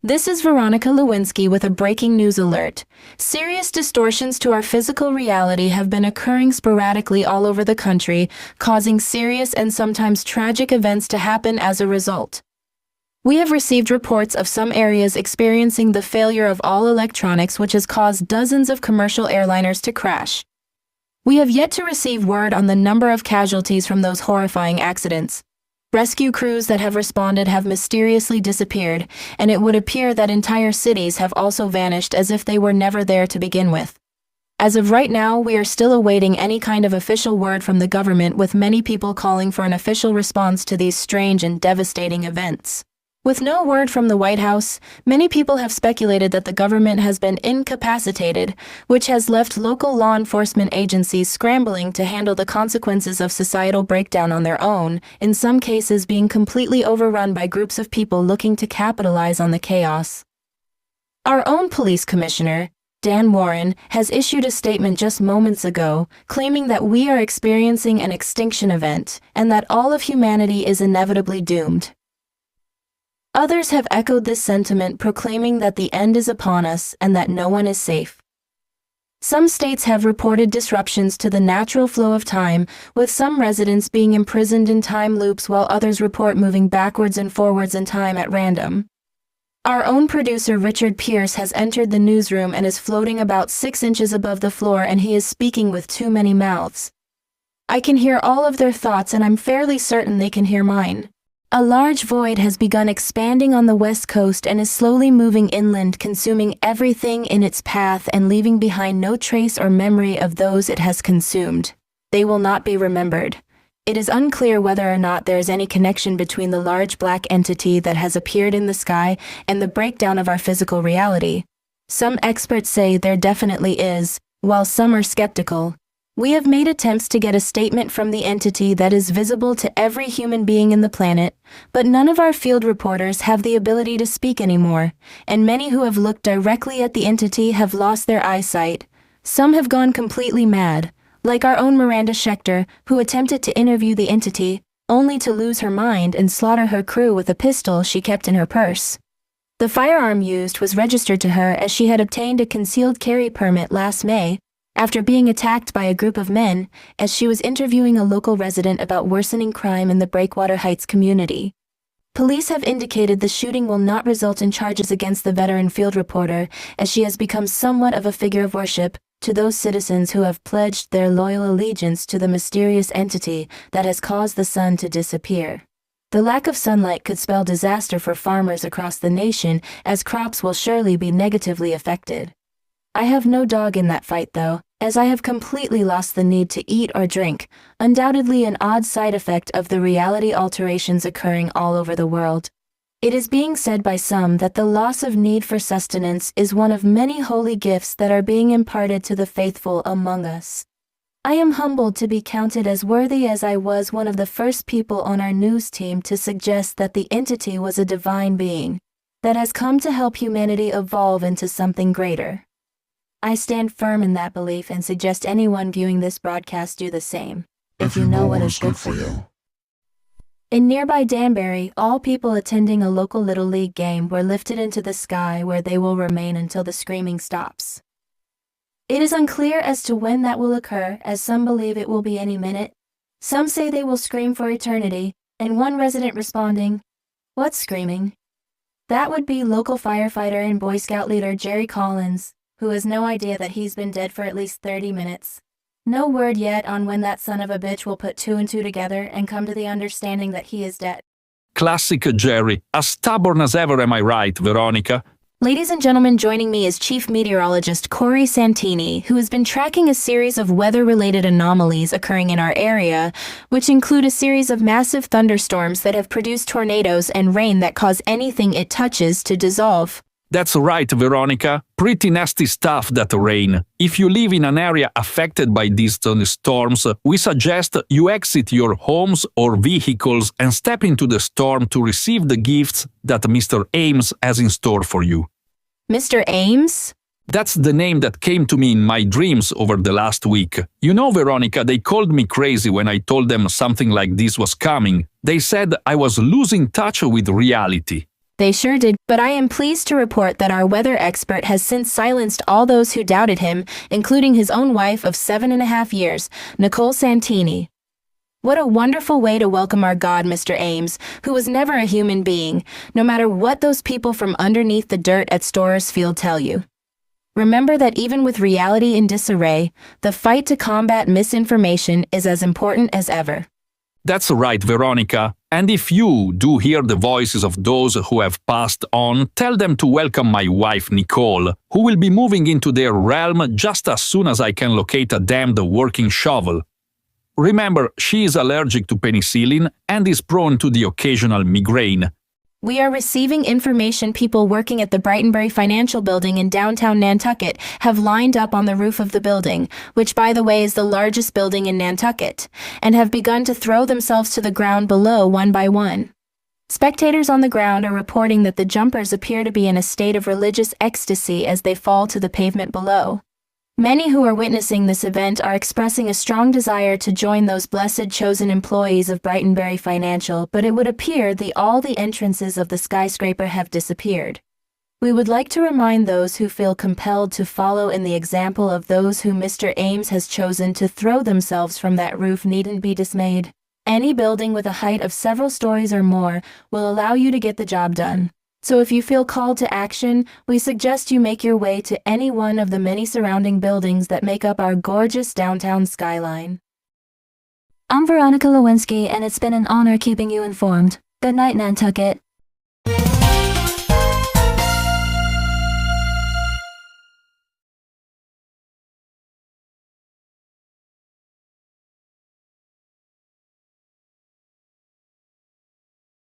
This is Veronica Lewinsky with a breaking news alert. Serious distortions to our physical reality have been occurring sporadically all over the country, causing serious and sometimes tragic events to happen as a result. We have received reports of some areas experiencing the failure of all electronics, which has caused dozens of commercial airliners to crash. We have yet to receive word on the number of casualties from those horrifying accidents. Rescue crews that have responded have mysteriously disappeared, and it would appear that entire cities have also vanished as if they were never there to begin with. As of right now, we are still awaiting any kind of official word from the government, with many people calling for an official response to these strange and devastating events. With no word from the White House, many people have speculated that the government has been incapacitated, which has left local law enforcement agencies scrambling to handle the consequences of societal breakdown on their own, in some cases being completely overrun by groups of people looking to capitalize on the chaos. Our own police commissioner, Dan Warren, has issued a statement just moments ago, claiming that we are experiencing an extinction event, and that all of humanity is inevitably doomed. Others have echoed this sentiment, proclaiming that the end is upon us and that no one is safe. Some states have reported disruptions to the natural flow of time, with some residents being imprisoned in time loops while others report moving backwards and forwards in time at random. Our own producer Richard Pierce has entered the newsroom and is floating about 6 inches above the floor, and he is speaking with too many mouths. I can hear all of their thoughts, and I'm fairly certain they can hear mine. A large void has begun expanding on the west coast and is slowly moving inland, consuming everything in its path and leaving behind no trace or memory of those it has consumed. They will not be remembered. It is unclear whether or not there is any connection between the large black entity that has appeared in the sky and the breakdown of our physical reality. Some experts say there definitely is, while some are skeptical. We have made attempts to get a statement from the entity that is visible to every human being in the planet, but none of our field reporters have the ability to speak anymore, and many who have looked directly at the entity have lost their eyesight. Some have gone completely mad, like our own Miranda Schechter, who attempted to interview the entity, only to lose her mind and slaughter her crew with a pistol she kept in her purse. The firearm used was registered to her as she had obtained a concealed carry permit last May, after being attacked by a group of men as she was interviewing a local resident about worsening crime in the Breakwater Heights community. Police have indicated the shooting will not result in charges against the veteran field reporter, as she has become somewhat of a figure of worship to those citizens who have pledged their loyal allegiance to the mysterious entity that has caused the sun to disappear. The lack of sunlight could spell disaster for farmers across the nation, as crops will surely be negatively affected. I have no dog in that fight, though, as I have completely lost the need to eat or drink, undoubtedly an odd side effect of the reality alterations occurring all over the world. It is being said by some that the loss of need for sustenance is one of many holy gifts that are being imparted to the faithful among us. I am humbled to be counted as worthy, as I was one of the first people on our news team to suggest that the entity was a divine being that has come to help humanity evolve into something greater. I stand firm in that belief and suggest anyone viewing this broadcast do the same, if you know what is good for you. In nearby Danbury, all people attending a local Little League game were lifted into the sky, where they will remain until the screaming stops. It is unclear as to when that will occur, as some believe it will be any minute. Some say they will scream for eternity, and one resident responding, "What's screaming?" That would be local firefighter and Boy Scout leader Jerry Collins, who has no idea that he's been dead for at least 30 minutes. No word yet on when that son of a bitch will put 2 and 2 together and come to the understanding that he is dead. Classic Jerry. As stubborn as ever, am I right, Veronica? Ladies and gentlemen, joining me is Chief Meteorologist Corey Santini, who has been tracking a series of weather-related anomalies occurring in our area, which include a series of massive thunderstorms that have produced tornadoes and rain that cause anything it touches to dissolve. That's right, Veronica. Pretty nasty stuff, that rain. If you live in an area affected by these storms, we suggest you exit your homes or vehicles and step into the storm to receive the gifts that Mr. Ames has in store for you. Mr. Ames? That's the name that came to me in my dreams over the last week. You know, Veronica, they called me crazy when I told them something like this was coming. They said I was losing touch with reality. They sure did, but I am pleased to report that our weather expert has since silenced all those who doubted him, including his own wife of 7.5 years, Nicole Santini. What a wonderful way to welcome our God, Mr. Ames, who was never a human being, no matter what those people from underneath the dirt at Storrs Field tell you. Remember that even with reality in disarray, the fight to combat misinformation is as important as ever. That's right, Veronica. And if you do hear the voices of those who have passed on, tell them to welcome my wife Nicole, who will be moving into their realm just as soon as I can locate a damned working shovel. Remember, she is allergic to penicillin and is prone to the occasional migraine. We are receiving information people working at the Brightonbury Financial Building in downtown Nantucket have lined up on the roof of the building, which by the way is the largest building in Nantucket, and have begun to throw themselves to the ground below one by one. Spectators on the ground are reporting that the jumpers appear to be in a state of religious ecstasy as they fall to the pavement below. Many who are witnessing this event are expressing a strong desire to join those blessed chosen employees of Brightonbury Financial, but it would appear all the entrances of the skyscraper have disappeared. We would like to remind those who feel compelled to follow in the example of those who Mr. Ames has chosen to throw themselves from that roof needn't be dismayed. Any building with a height of several stories or more will allow you to get the job done. So if you feel called to action, we suggest you make your way to any one of the many surrounding buildings that make up our gorgeous downtown skyline. I'm Veronica Lewinsky, and it's been an honor keeping you informed. Good night, Nantucket.